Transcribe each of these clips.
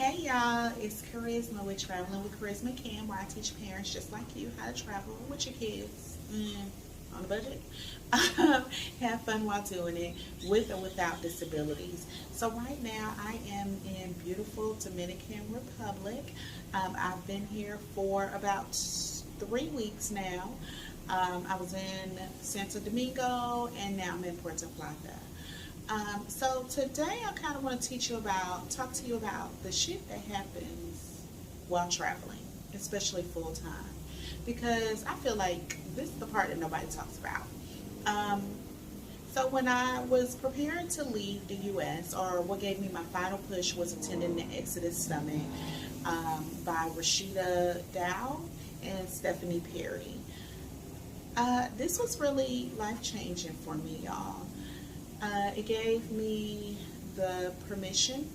Hey y'all, it's Charisma with Traveling with Charisma Cam, where I teach parents just like you how to travel with your kids on a budget. Have fun while doing it, with or without disabilities. So right now I am in beautiful Dominican Republic. I've been here for about 3 weeks now. I was in Santo Domingo and now I'm in Puerto Plata. So today I kind of want to talk to you about the shit that happens while traveling, especially full time, because I feel like this is the part that nobody talks about. So when I was preparing to leave the U.S., or what gave me my final push was attending the Exodus Summit by Rashida, Dowe and Stephanie Perry. This was really life-changing for me, y'all. It gave me the permission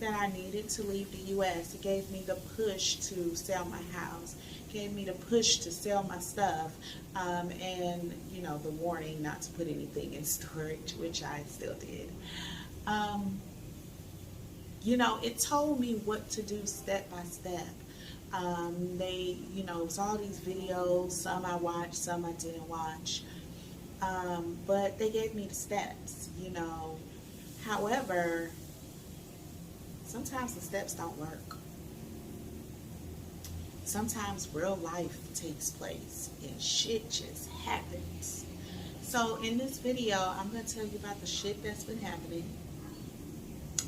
that I needed to leave the U.S. It gave me the push to sell my house. It gave me the push to sell my stuff. And, you know, the warning not to put anything in storage, which I still did. You know, it told me what to do step by step. It was all these videos. Some I watched, some I didn't watch. But they gave me the steps, you know. However, sometimes the steps don't work. Sometimes real life takes place and shit just happens. So in this video, I'm going to tell you about the shit that's been happening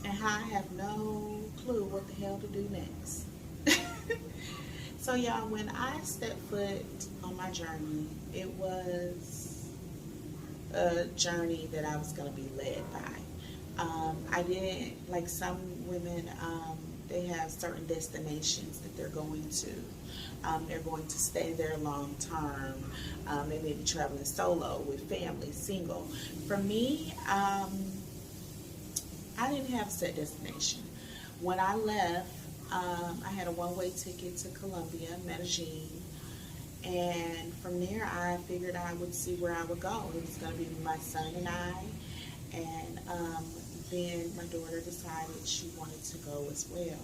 and how I have no clue what the hell to do next. So y'all, when I stepped foot on my journey, it was a journey that I was going to be led by. I didn't, like some women, they have certain destinations that they're going to. They're going to stay there long term. They may be traveling solo, with family, single. For me, I didn't have a set destination. When I left, I had a one-way ticket to Colombia, Medellin. And from there, I figured I would see where I would go. It was going to be my son and I. And then my daughter decided she wanted to go as well.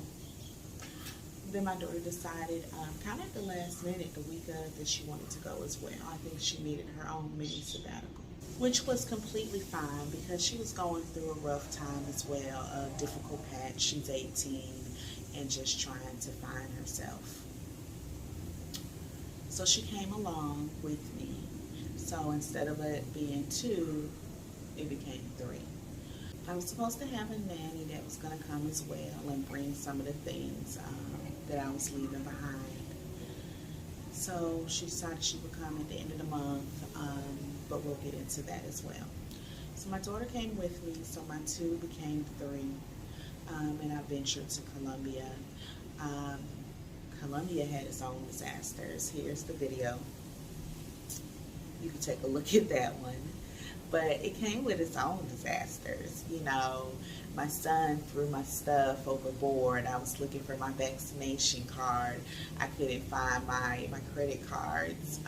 Then my daughter decided, kind of at the last minute, the week of, that she wanted to go as well. I think she needed her own mini sabbatical, which was completely fine because she was going through a rough time as well, a difficult patch. She's 18 and just trying to find herself. So she came along with me. So instead of it being 2, it became 3. I was supposed to have a nanny that was going to come as well and bring some of the things that I was leaving behind. So she decided she would come at the end of the month, but we'll get into that as well. So my daughter came with me, so my 2 became 3, and I ventured to Colombia. Colombia had its own disasters. Here's the video. You can take a look at that one. But it came with its own disasters. You know, my son threw my stuff overboard. I was looking for my vaccination card. I couldn't find my credit cards.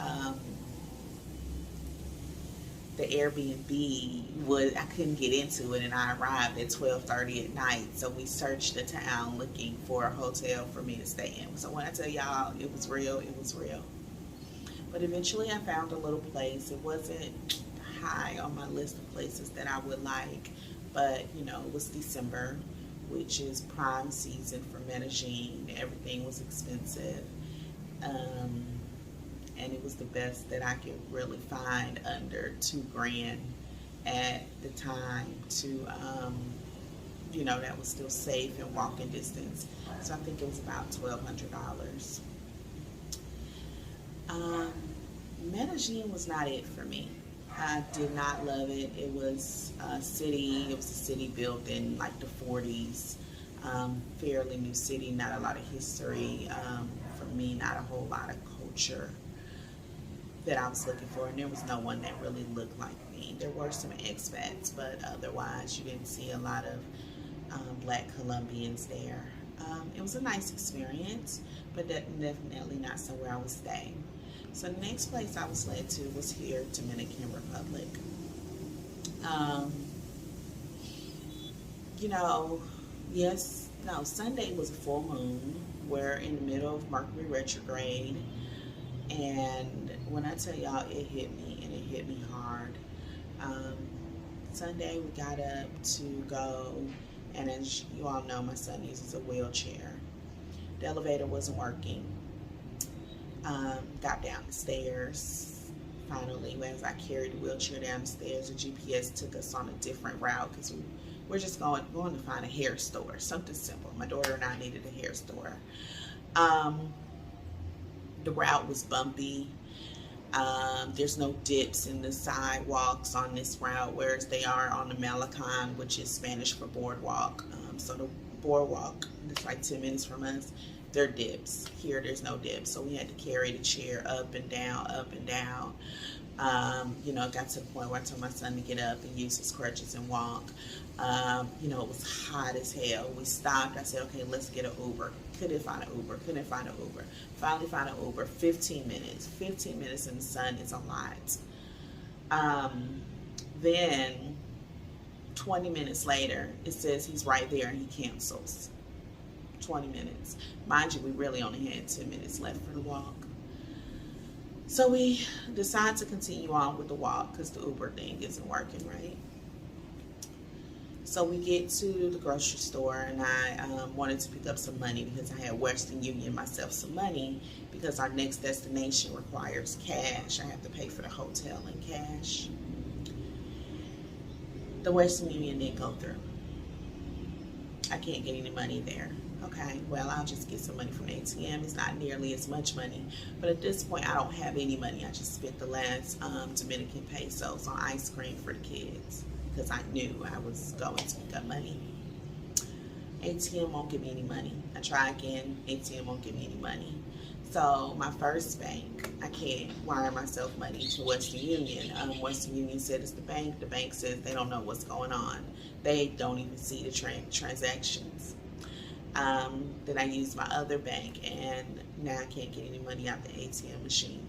The Airbnb, I couldn't get into it, and I arrived at 12:30 at night. So we searched the town looking for a hotel for me to stay in. So when I tell y'all it was real, it was real. But eventually I found a little place. It wasn't high on my list of places that I would like, but you know, it was December, which is prime season for Medellin. Everything was expensive. And it was the best that I could really find under $2,000 at the time to, you know, that was still safe and walking distance. So I think it was about $1,200. Medellin was not it for me. I did not love it. It was a city built in like the 40s. Fairly new city, not a lot of history. For me, not a whole lot of culture that I was looking for, and there was no one that really looked like me. There were some expats, but otherwise you didn't see a lot of black Colombians there. It was a nice experience, but definitely not somewhere I would stay. So the next place I was led to was here, Dominican Republic. You know, yes, No, Sunday was a full moon. We're in the middle of Mercury Retrograde. And when I tell y'all, it hit me, and it hit me hard. Sunday, we got up to go, and as you all know, my son uses a wheelchair. The elevator wasn't working. Got down the stairs. Finally, as I carried the wheelchair down the stairs, the GPS took us on a different route because we're just going to find a hair store, something simple. My daughter and I needed a hair store. The route was bumpy. There's no dips in the sidewalks on this route, whereas they are on the Malacan, which is Spanish for boardwalk. So the boardwalk, it's like 10 minutes from us, they're dips. Here, there's no dips. So we had to carry the chair up and down, up and down. You know, it got to the point where I told my son to get up and use his crutches and walk. You know, it was hot as hell. We stopped. I said, okay, let's get an Uber. Couldn't find an Uber. Couldn't find an Uber. Finally found an Uber. 15 minutes. 15 minutes in the sun is a lot. Then 20 minutes later, it says he's right there and he cancels. 20 minutes. Mind you, we really only had 10 minutes left for the walk. So we decide to continue on with the walk because the Uber thing isn't working, right? So we get to the grocery store, and I wanted to pick up some money because I had Western Union myself some money because our next destination requires cash. I have to pay for the hotel in cash. The Western Union didn't go through. I can't get any money there. Okay, well, I'll just get some money from the ATM. It's not nearly as much money, but at this point, I don't have any money. I just spent the last Dominican pesos on ice cream for the kids because I knew I was going to pick up money. ATM won't give me any money. I try again, ATM won't give me any money. So my first bank, I can't wire myself money to Western Union. Western Union said it's the bank. The bank says they don't know what's going on. They don't even see the transactions. Then I used my other bank, and now I can't get any money out the ATM machine.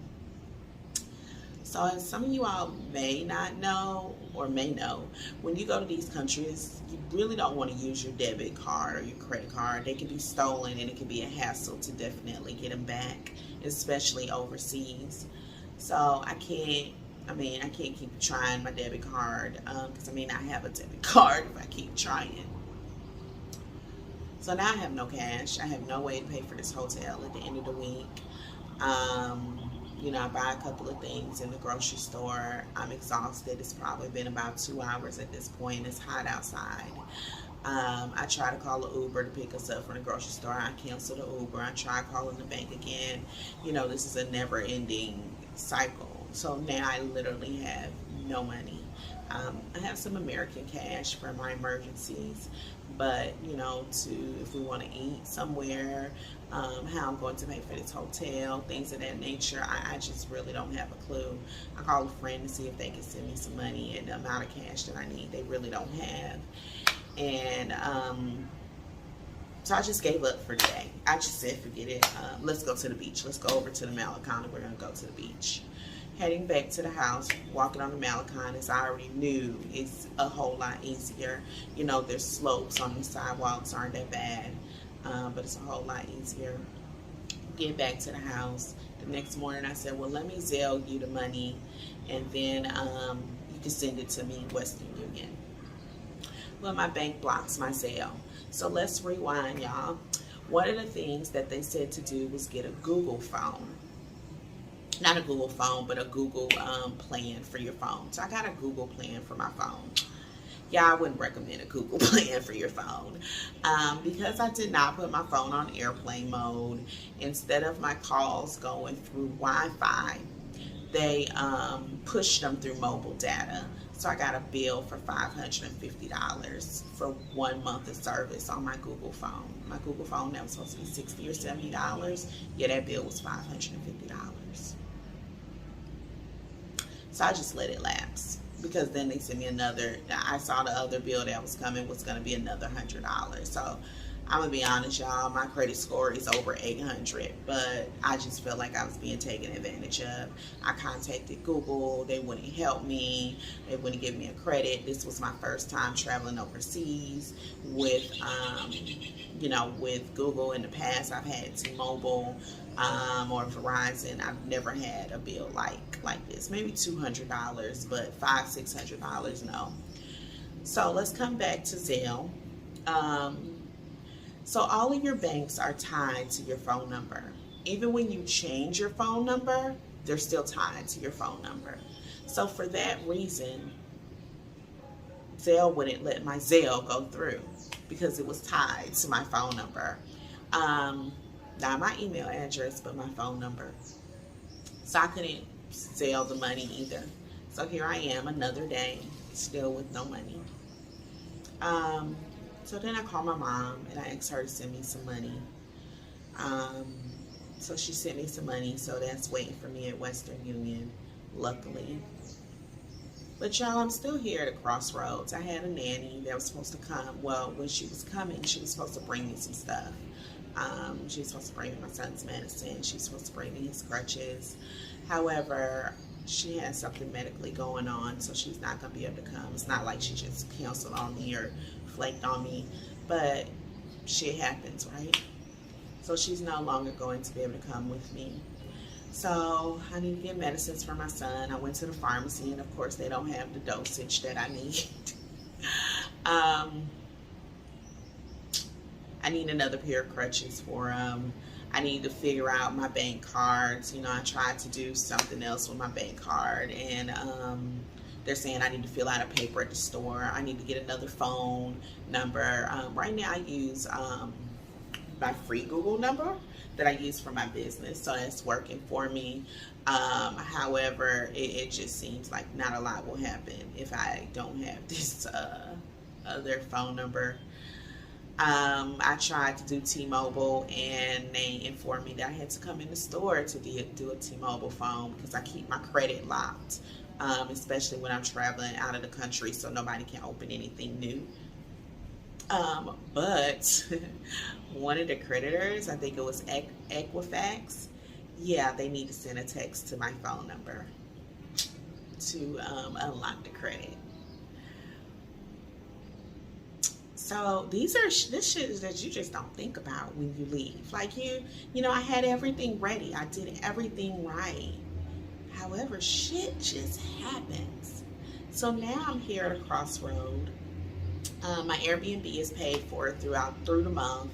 So as some of you all may not know or may know, when you go to these countries, you really don't want to use your debit card or your credit card. They can be stolen, and it can be a hassle to definitely get them back, especially overseas. So I can't keep trying my debit card because I have a debit card if I keep trying. So now I have no cash. I have no way to pay for this hotel at the end of the week. You know, I buy a couple of things in the grocery store. I'm exhausted. It's probably been about 2 hours at this point. It's hot outside. I try to call an Uber to pick us up from the grocery store. I cancel the Uber. I try calling the bank again. You know, this is a never-ending cycle. So now I literally have no money. I have some American cash for my emergencies, but you know, if we want to eat somewhere, how I'm going to pay for this hotel, things of that nature, I just really don't have a clue. I call a friend to see if they can send me some money, and the amount of cash that I need, they really don't have. And so I just gave up for today. I just said, forget it. Let's go to the beach. Let's go over to the Malacan. We're going to go to the beach. Heading back to the house, walking on the Malacan, as I already knew, it's a whole lot easier. You know, there's slopes on the sidewalks, aren't that bad, but it's a whole lot easier. Get back to the house. The next morning I said, well, let me Zelle you the money, and then you can send it to me, Western Union. Well, my bank blocks my Zelle. So let's rewind, y'all. One of the things that they said to do was get a Google phone. Not a Google phone, but a Google plan for your phone. So I got a Google plan for my phone. Yeah, I wouldn't recommend a Google plan for your phone. Because I did not put my phone on airplane mode, instead of my calls going through Wi-Fi, they pushed them through mobile data. So I got a bill for $550 for 1 month of service on my Google phone. My Google phone that was supposed to be $60 or $70. Yeah, that bill was $550. So I just let it lapse, because then they sent me another. I saw the other bill that was coming was going to be another $100. So I'm gonna be honest, y'all, my credit score is over 800, but I just felt like I was being taken advantage of. I contacted Google, they wouldn't help me, they wouldn't give me a credit. This was my first time traveling overseas with, you know, with Google. In the past, I've had T-Mobile or Verizon. I've never had a bill like this. Maybe $200, but $500-$600, no. So let's come back to Zelle. So all of your banks are tied to your phone number. Even when you change your phone number, they're still tied to your phone number. So for that reason, Zelle wouldn't let my Zelle go through because it was tied to my phone number. Not my email address, but my phone number. So I couldn't Zelle the money either. So here I am, another day, still with no money. So then I called my mom and I asked her to send me some money. So she sent me some money, so that's waiting for me at Western Union, luckily. But y'all, I'm still here at a crossroads. I had a nanny that was supposed to come. Well, when she was coming, she was supposed to bring me some stuff. She was supposed to bring me my son's medicine. She was supposed to bring me his crutches. However, she has something medically going on, so she's not going to be able to come. It's not like she just canceled on me or flaked on me, but shit happens, right? So she's no longer going to be able to come with me. So I need to get medicines for my son. I went to the pharmacy, and of course they don't have the dosage that I need. I need another pair of crutches for him. I need to figure out my bank cards. You know, I tried to do something else with my bank card, and they're saying I need to fill out a paper at the store. I need to get another phone number. Right now I use my free Google number that I use for my business, so that's working for me. However, it just seems like not a lot will happen if I don't have this other phone number. I tried to do T-Mobile, and they informed me that I had to come in the store to do a T-Mobile phone because I keep my credit locked, especially when I'm traveling out of the country, so nobody can open anything new. But one of the creditors, I think it was Equifax, yeah, they need to send a text to my phone number to unlock the credit. So this shit is that you just don't think about when you leave. Like you know, I had everything ready. I did everything right. However, shit just happens. So now I'm here at a crossroad. My Airbnb is paid for through the month.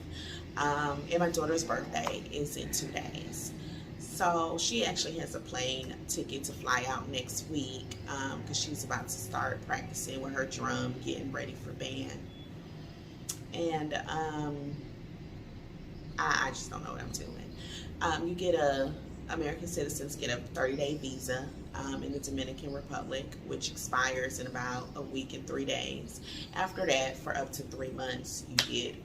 And my daughter's birthday is in 2 days. So she actually has a plane ticket to fly out next week because she's about to start practicing with her drum, getting ready for band. And I just don't know what I'm doing. You get American citizens get a 30-day visa in the Dominican Republic, which expires in about a week and 3 days. After that, for up to 3 months, you get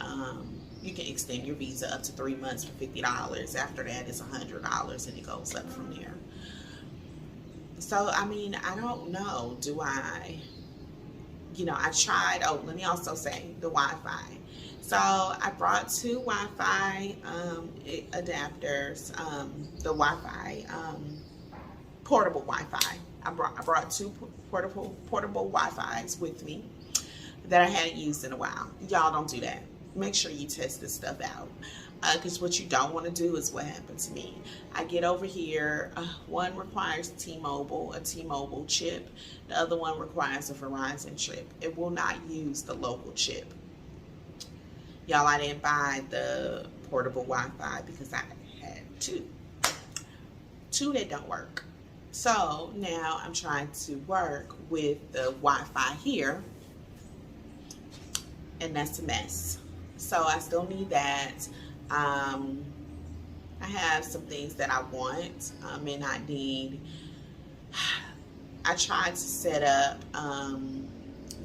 you can extend your visa up to 3 months for $50. After that, it's $100, and it goes up from there. So I mean, I don't know. Do I? You know, I tried. Oh, let me also say the Wi-Fi. So I brought 2 Wi-Fi adapters, the Wi-Fi, portable Wi-Fi. I brought 2 portable Wi-Fis with me that I hadn't used in a while. Y'all don't do that. Make sure you test this stuff out. Because what you don't want to do is what happened to me. I get over here, one requires a T-Mobile chip. The other one requires a Verizon chip. It will not use the local chip. Y'all, I didn't buy the portable Wi-Fi because I had 2 that don't work. So now I'm trying to work with the Wi-Fi here, and that's a mess. So I still need that. I have some things that I want and I need. I tried to set up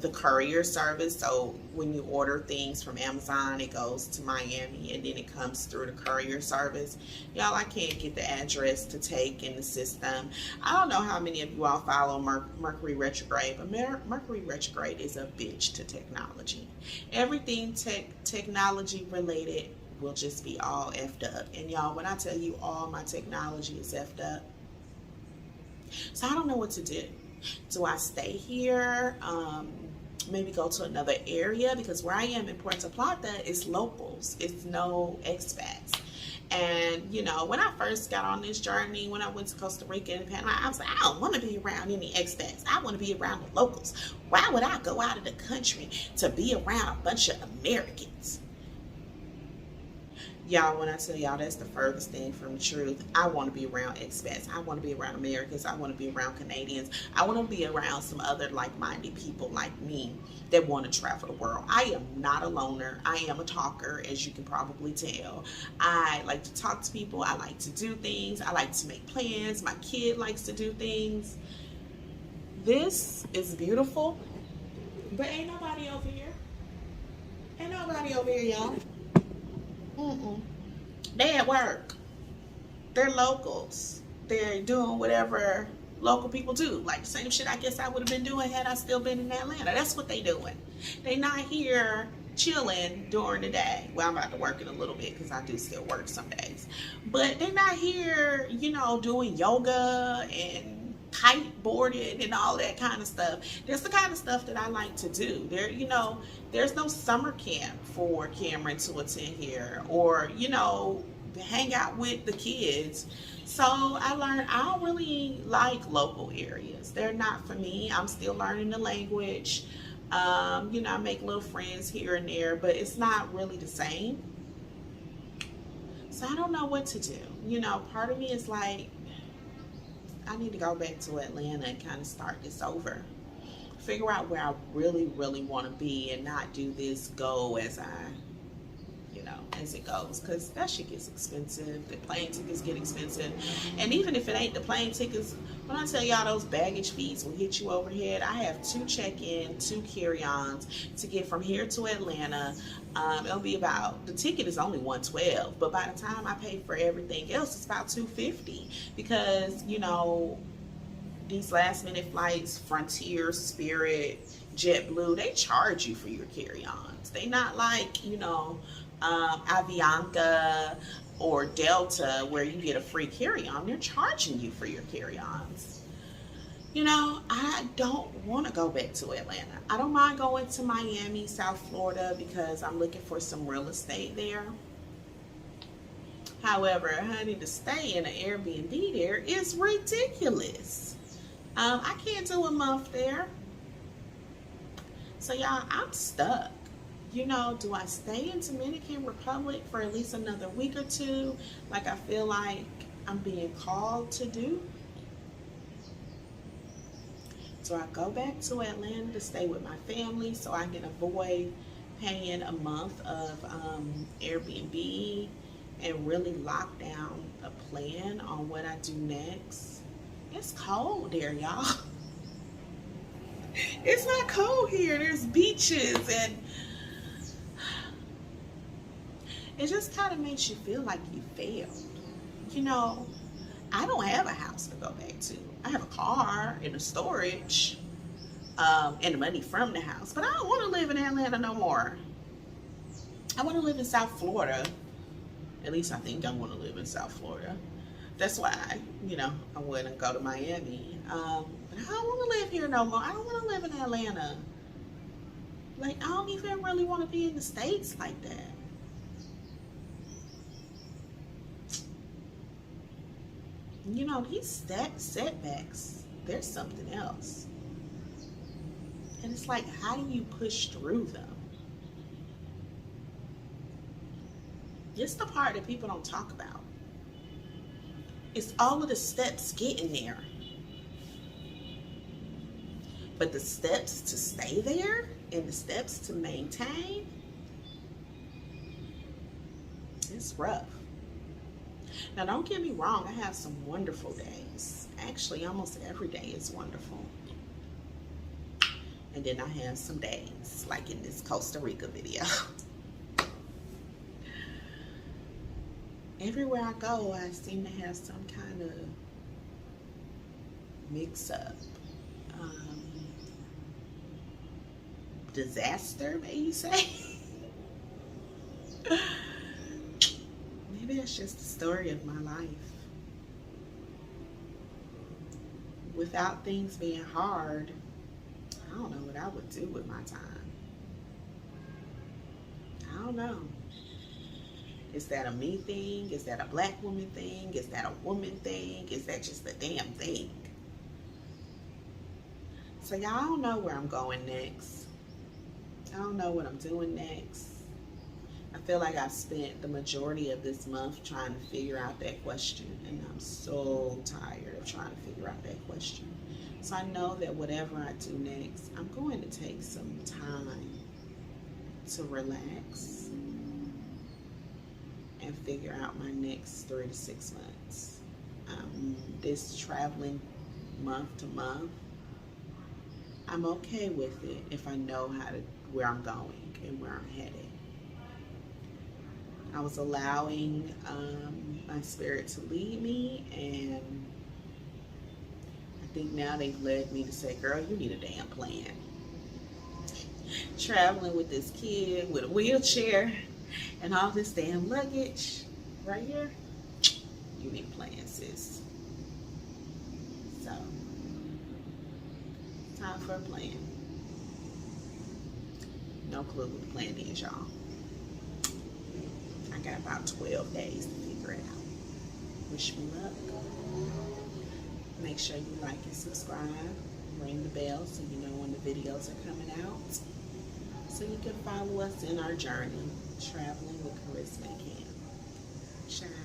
the courier service. So when you order things from Amazon, it goes to Miami and then it comes through the courier service. Y'all, I can't get the address to take in the system. I don't know how many of you all follow Mercury Retrograde, but Mercury Retrograde is a bitch to technology. Everything technology related will just be all effed up. And y'all, when I tell you all my technology is effed up, so I don't know what to do. Do I stay here? Maybe go to another area? Because where I am in Puerto Plata is locals. It's no expats. And, you know, when I first got on this journey, when I went to Costa Rica and Panama, I was like, I don't want to be around any expats. I want to be around the locals. Why would I go out of the country to be around a bunch of Americans? Y'all, when I tell y'all that's the furthest thing from the truth, I want to be around expats. I want to be around Americans. I want to be around Canadians. I want to be around some other like-minded people like me that want to travel the world. I am not a loner. I am a talker, as you can probably tell. I like to talk to people. I like to do things. I like to make plans. My kid likes to do things. This is beautiful, but ain't nobody over here. Ain't nobody over here, y'all. They at work. They're locals. They're doing whatever local people do. Like the same shit I guess I would have been doing had I still been in Atlanta. That's what they doing. They not here chilling during the day. Well, I'm about to work in a little bit because I do still work some days. But they're not here, you know, doing yoga and kiteboarding and all that kind of stuff. That's the kind of stuff that I like to do. There, you know, there's no summer camp for Cameron to attend here, or, you know, hang out with the kids. So I learned I don't really like local areas. They're not for me. I'm still learning the language. You know, I make little friends here and there, but it's not really the same. So I don't know what to do. You know, part of me is like, I need to go back to Atlanta and kind of start this over. Figure out where I really, really want to be and not do this go as I, you know, as it goes. Because that shit gets expensive. The plane tickets get expensive. And even if it ain't the plane tickets, when I tell y'all those baggage fees will hit you overhead, I have 2 check-in, 2 carry-ons to get from here to Atlanta. It'll be about, the ticket is only $112, but by the time I pay for everything else, it's about $250, because, you know, these last minute flights, Frontier, Spirit, JetBlue, they charge you for your carry-ons. They not like, you know, Avianca or Delta where you get a free carry-on. They're charging you for your carry-ons. You know, I don't want to go back to Atlanta. I don't mind going to Miami, South Florida, because I'm looking for some real estate there. However, honey, to stay in an Airbnb there is ridiculous. I can't do a month there. So y'all, I'm stuck. You know, do I stay in Dominican Republic for at least another week or two, like I feel like I'm being called to do? So I go back to Atlanta to stay with my family so I can avoid paying a month of Airbnb and really lock down a plan on what I do next. It's cold there, y'all. It's not cold here. There's beaches, and it just kind of makes you feel like you failed. You know, I don't have a house to go back to. I have a car and a storage and the money from the house, but I don't want to live in Atlanta no more. I want to live in South Florida. At least I think I want to live in South Florida. That's why, you know, I wouldn't go to Miami. But I don't want to live here no more. I don't want to live in Atlanta. Like, I don't even really want to be in the States like that. You know, these setbacks, there's something else. And it's like, how do you push through them? It's the part that people don't talk about. It's all of the steps getting there. But the steps to stay there and the steps to maintain, it's rough. Now, don't get me wrong, I have some wonderful days. Actually, almost every day is wonderful. And then I have some days, like in this Costa Rica video. Everywhere I go, I seem to have some kind of mix-up. Disaster, may you say? Maybe that's just the story of my life. Without things being hard, I don't know what I would do with my time. I don't know. Is that a me thing? Is that a black woman thing? Is that a woman thing? Is that just a damn thing? So y'all, I don't know where I'm going next. I don't know what I'm doing next. I feel like I've spent the majority of this month trying to figure out that question, and I'm so tired of trying to figure out that question. So I know that whatever I do next, I'm going to take some time to relax and figure out my next 3 to 6 months. This traveling month to month, I'm okay with it if I know where I'm going and where I'm headed. I was allowing my spirit to lead me, and I think now they've led me to say, girl, you need a damn plan. Traveling with this kid with a wheelchair and all this damn luggage right here, you need a plan, sis. So, time for a plan. No clue what the plan is, y'all. I got about 12 days to figure it out. Wish me luck. Make sure you like and subscribe. Ring the bell so you know when the videos are coming out. So you can follow us in our journey, traveling with CharismasCare. Ciao.